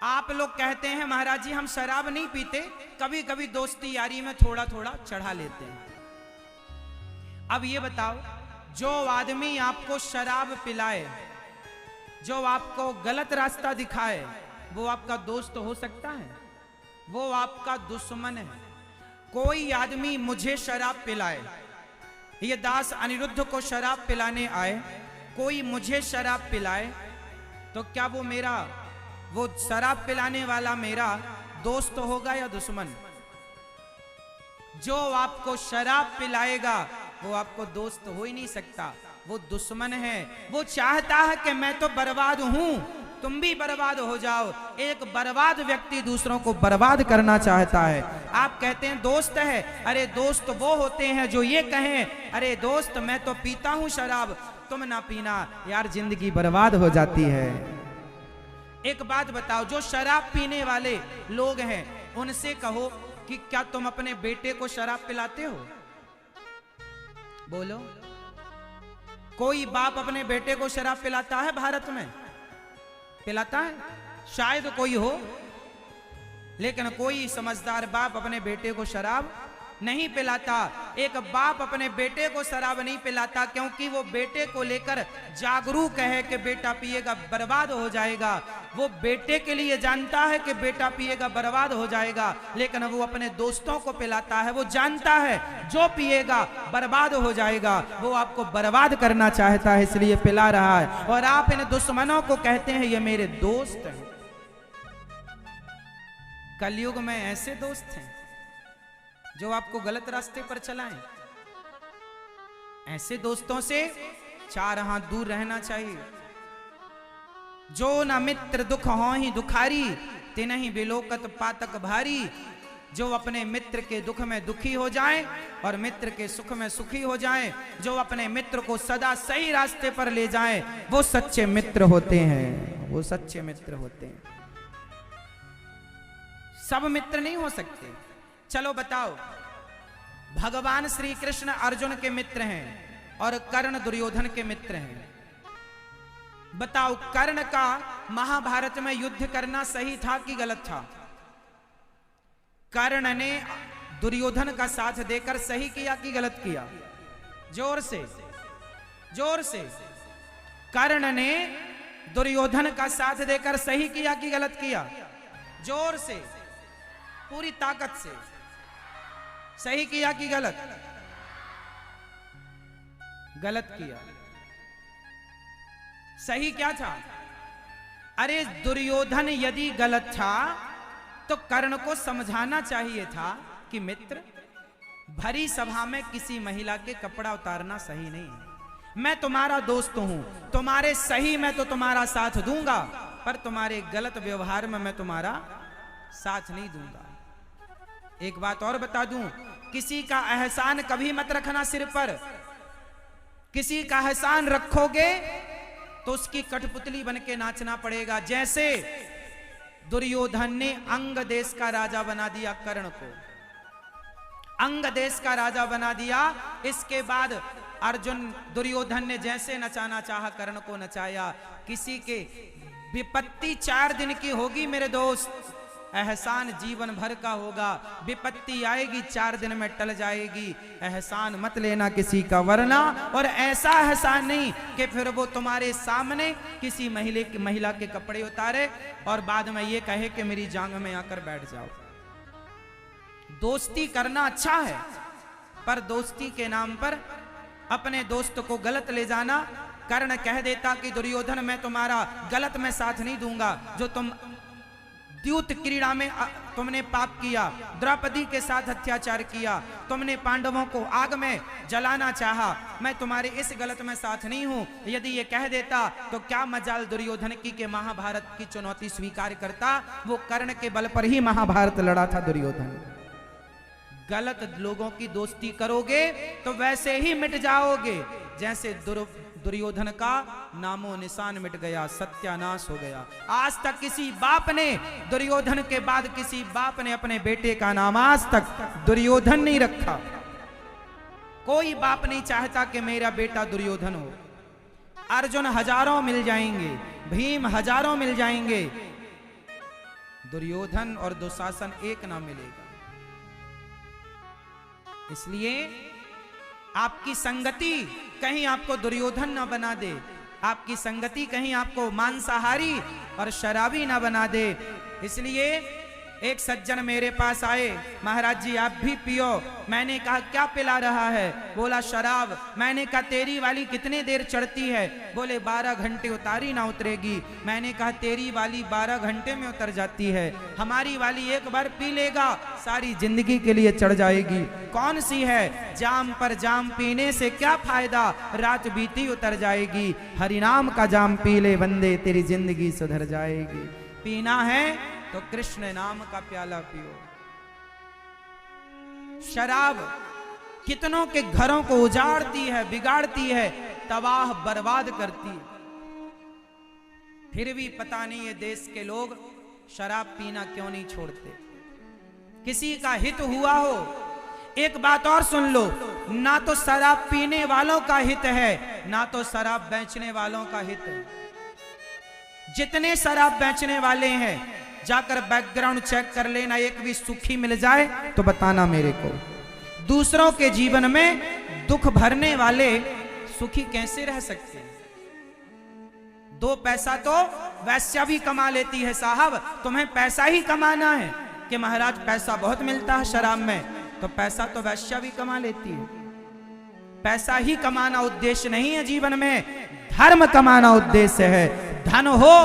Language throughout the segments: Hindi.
आप लोग कहते हैं महाराज जी हम शराब नहीं पीते, कभी कभी दोस्ती यारी में थोड़ा थोड़ा चढ़ा लेते हैं। अब ये बताओ, जो आदमी आपको शराब पिलाए, जो आपको गलत रास्ता दिखाए, वो आपका दोस्त हो सकता है? वो आपका दुश्मन है। कोई आदमी मुझे शराब पिलाए, ये दास अनिरुद्ध को शराब पिलाने आए, कोई मुझे शराब पिलाए, तो क्या वो शराब पिलाने वाला मेरा दोस्त होगा या दुश्मन? जो आपको शराब पिलाएगा वो आपको दोस्त हो ही नहीं सकता, वो दुश्मन है। वो चाहता है कि मैं तो बर्बाद हूं, तुम भी बर्बाद हो जाओ। एक बर्बाद व्यक्ति दूसरों को बर्बाद करना चाहता है। आप कहते हैं दोस्त है, अरे दोस्त वो होते हैं जो ये कहें, अरे दोस्त मैं तो पीता हूं शराब, तुम ना पीना, यार जिंदगी बर्बाद हो जाती है। एक बात बताओ, जो शराब पीने वाले लोग हैं उनसे कहो कि क्या तुम अपने बेटे को शराब पिलाते हो? बोलो, कोई बाप अपने बेटे को शराब पिलाता है भारत में? पिलाता है? शायद कोई हो, लेकिन कोई समझदार बाप अपने बेटे को शराब नहीं पिलाता। एक बाप अपने बेटे को शराब नहीं पिलाता क्योंकि वो बेटे को लेकर जागरूक है कि बेटा पिएगा बर्बाद हो जाएगा। वो बेटे के लिए जानता है कि बेटा पिएगा बर्बाद हो जाएगा, लेकिन वो अपने दोस्तों को पिलाता है। वो जानता है जो पिएगा बर्बाद हो जाएगा, वो आपको बर्बाद करना चाहता है, इसलिए पिला रहा है। और आप इन दुश्मनों को कहते हैं ये मेरे दोस्त हैं। कलयुग में ऐसे दोस्त हैं जो आपको गलत रास्ते पर चलाएं। ऐसे दोस्तों से चार हाथ दूर रहना चाहिए। जो न मित्र दुख हो ही दुखारी, तिनहि बिलोकत पातक भारी। जो अपने मित्र के दुख में दुखी हो जाए और मित्र के सुख में सुखी हो जाए, जो अपने मित्र को सदा सही रास्ते पर ले जाए, वो सच्चे मित्र होते हैं। वो सच्चे मित्र होते हैं। सब मित्र नहीं हो सकते। चलो बताओ, भगवान श्री कृष्ण अर्जुन के मित्र हैं और कर्ण दुर्योधन के मित्र हैं। बताओ, कर्ण का महाभारत में युद्ध करना सही था कि गलत था? कर्ण ने दुर्योधन का साथ देकर सही किया कि गलत किया? जोर से, जोर से। कर्ण ने दुर्योधन का साथ देकर सही किया कि गलत किया? जोर से, पूरी ताकत से। सही किया कि गलत? गलत किया। सही क्या था? अरे दुर्योधन यदि गलत था तो कर्ण को समझाना चाहिए था कि मित्र, भरी सभा में किसी महिला के कपड़ा उतारना सही नहीं है। मैं तुम्हारा दोस्त हूं, तुम्हारे सही में तो तुम्हारा साथ दूंगा, पर तुम्हारे गलत व्यवहार में मैं तुम्हारा साथ नहीं दूंगा। एक बात और बता दूं, किसी का एहसान कभी मत रखना सिर पर। किसी का एहसान रखोगे तो उसकी कठपुतली बन के नाचना पड़ेगा। जैसे दुर्योधन ने अंग देश का राजा बना दिया कर्ण को, अंग देश का राजा बना दिया। इसके बाद अर्जुन दुर्योधन ने जैसे नचाना चाहा कर्ण को नचाया। किसी के विपत्ति 4 दिन की होगी मेरे दोस्त, एहसान जीवन भर का होगा। विपत्ति आएगी 4 दिन में टल जाएगी। एहसान मत लेना किसी का, वरना और ऐसा एहसान नहीं कि फिर वो तुम्हारे सामने किसी महिला के कपड़े उतारे और बाद में ये कहे कि मेरी जांग में आकर बैठ जाओ। दोस्ती करना अच्छा है, पर दोस्ती के नाम पर अपने दोस्त को गलत ले जाना। कर्ण कह देता कि दुर्योधन मैं तुम्हारा गलत में साथ नहीं दूंगा। जो तुम द्यूत क्रीड़ा में तुमने पाप किया, द्रौपदी के साथ अत्याचार किया, तुमने पांडवों को आग में जलाना चाहा, मैं तुम्हारे इस गलत में साथ नहीं हूं। यदि ये कह देता तो क्या मजाल दुर्योधन की के महाभारत की चुनौती स्वीकार करता। वो कर्ण के बल पर ही महाभारत लड़ा था दुर्योधन। गलत लोगों की दोस्ती करोगे तो वैसे ही मिट जाओगे जैसे दुर्योधन का नामो निशान मिट गया, सत्यानाश हो गया। आज तक किसी बाप ने, दुर्योधन के बाद किसी बाप ने अपने बेटे का नाम आज तक दुर्योधन नहीं रखा। कोई बाप नहीं चाहता कि मेरा बेटा दुर्योधन हो। अर्जुन हजारों मिल जाएंगे, भीम हजारों मिल जाएंगे, दुर्योधन और दुशासन एक ना मिलेगा। इसलिए आपकी संगति कहीं आपको दुर्योधन ना बना दे, आपकी संगति कहीं आपको मांसाहारी और शराबी ना बना दे। इसलिए एक सज्जन मेरे पास आए, महाराज जी आप भी पियो। मैंने कहा क्या पिला रहा है? बोला शराब। मैंने कहा तेरी वाली कितने देर चढ़ती है? बोले 12 घंटे उतारी ना उतरेगी। मैंने कहा तेरी वाली 12 घंटे में उतर जाती है, हमारी वाली एक बार पी लेगा सारी जिंदगी के लिए चढ़ जाएगी। कौन सी है? जाम पर जाम पीने से क्या फायदा, रात बीती उतर जाएगी। हरिनाम का जाम पी ले बंदे, तेरी जिंदगी सुधर जाएगी। पीना है तो कृष्ण नाम का प्याला पियो। शराब कितनों के घरों को उजाड़ती है, बिगाड़ती है, तबाह बर्बाद करती है। फिर भी पता नहीं ये देश के लोग शराब पीना क्यों नहीं छोड़ते। किसी का हित हुआ हो, एक बात और सुन लो, ना तो शराब पीने वालों का हित है, ना तो शराब बेचने वालों का हित है। जितने शराब बेचने वाले हैं जाकर बैकग्राउंड चेक कर लेना, एक भी सुखी मिल जाए तो बताना मेरे को। दूसरों के जीवन में दुख भरने वाले सुखी कैसे रह सकते हैं? 2 पैसा तो वैश्या भी कमा लेती है साहब, तुम्हें पैसा ही कमाना है कि महाराज पैसा बहुत मिलता है शराब में, तो पैसा तो वैश्या भी कमा लेती है। पैसा ही कमाना उद्देश्य नहीं है जीवन में, धर्म कमाना उद्देश्य है। धन हो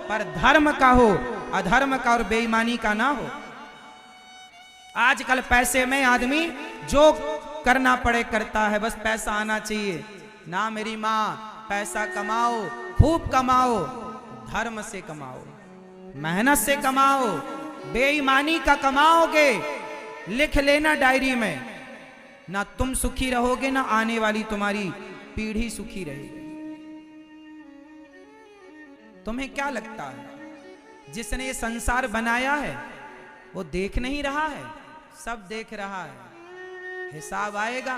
पर धर्म का हो, अधर्म का और बेईमानी का ना हो। आजकल पैसे में आदमी जो करना पड़े करता है, बस पैसा आना चाहिए ना। मेरी माँ पैसा कमाओ, खूब कमाओ, धर्म से कमाओ, मेहनत से कमाओ। बेईमानी का कमाओगे, लिख लेना डायरी में, ना तुम सुखी रहोगे ना आने वाली तुम्हारी पीढ़ी सुखी रहेगी। तुम्हें क्या लगता है जिसने ये संसार बनाया है वो देख नहीं रहा है? सब देख रहा है। हिसाब आएगा,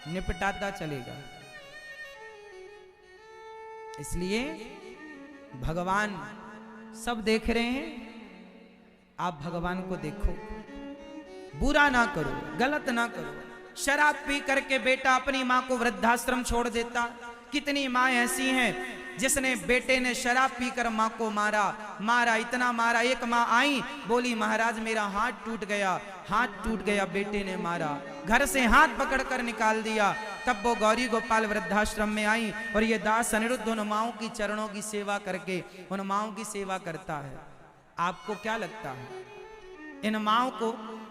निपटाता चलेगा। इसलिए भगवान सब देख रहे हैं, आप भगवान को देखो, बुरा ना करो, गलत ना करो। शराब पी करके बेटा अपनी मां को वृद्धाश्रम छोड़ देता। कितनी मां ऐसी हैं जिसने बेटे ने शराब पीकर मां को मारा, इतना मारा। एक मां आई, बोली महाराज मेरा हाथ टूट गया, बेटे ने मारा। घर से हाथ पकड़कर निकाल दिया। तब वो गौरी गोपाल वृद्धाश्रम में आई और ये दास अनिरुद्ध उन माओं की चरणों की सेवा करके उन माओं की सेवा करता है। आपको क्या लगता है इन माओं को,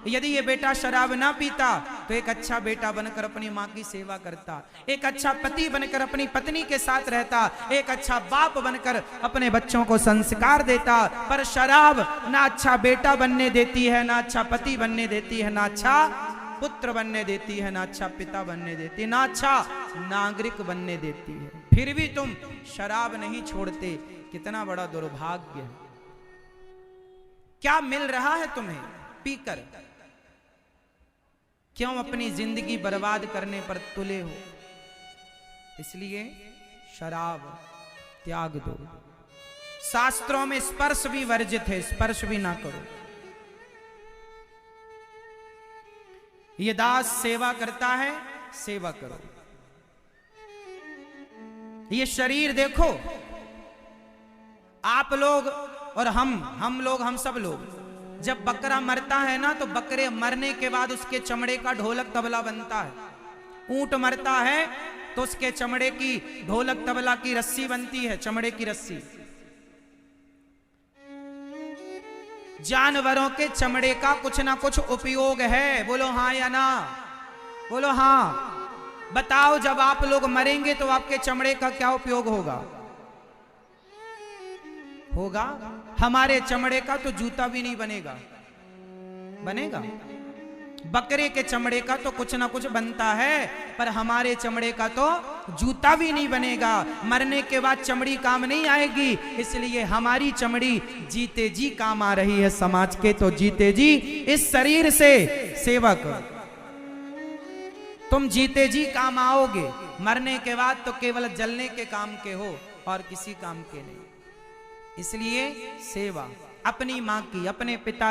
यदि ये बेटा शराब ना पीता तो एक अच्छा बेटा बनकर अपनी मां की सेवा करता, एक अच्छा पति बनकर अपनी पत्नी के साथ रहता, एक अच्छा बाप बनकर अपने बच्चों को संस्कार देता। पर शराब ना अच्छा बेटा बनने देती है, ना अच्छा पति बनने देती है, ना अच्छा पुत्र बनने देती है, ना अच्छा पिता बनने देती है, ना अच्छा नागरिक बनने देती है। फिर भी तुम शराब नहीं छोड़ते, कितना बड़ा दुर्भाग्य है। क्या मिल रहा है तुम्हें पीकर? क्यों अपनी जिंदगी बर्बाद करने पर तुले हो? इसलिए शराब त्याग दो। शास्त्रों में स्पर्श भी वर्जित है, स्पर्श भी ना करो। ये दास सेवा करता है, सेवा करो। ये शरीर देखो, आप लोग और हम सब लोग, जब बकरा मरता है ना तो बकरे मरने के बाद उसके चमड़े का ढोलक तबला बनता है। ऊंट मरता है तो उसके चमड़े की ढोलक तबला की रस्सी बनती है, चमड़े की रस्सी। जानवरों के चमड़े का कुछ ना कुछ उपयोग है, बोलो हाँ या ना? बोलो हाँ। बताओ जब आप लोग मरेंगे तो आपके चमड़े का क्या उपयोग होगा? हमारे चमड़े का तो जूता भी नहीं बनेगा। बकरे के चमड़े का तो कुछ ना कुछ बनता है, पर हमारे चमड़े का तो जूता भी नहीं बनेगा। मरने के बाद चमड़ी काम नहीं आएगी, इसलिए हमारी चमड़ी जीते जी काम आ रही है समाज के। तो जीते जी इस शरीर से सेवा करो, तुम जीते जी काम आओगे। मरने के बाद तो केवल जलने के काम के हो और किसी काम के नहीं। इसलिए सेवा, अपनी माँ की, अपने पिता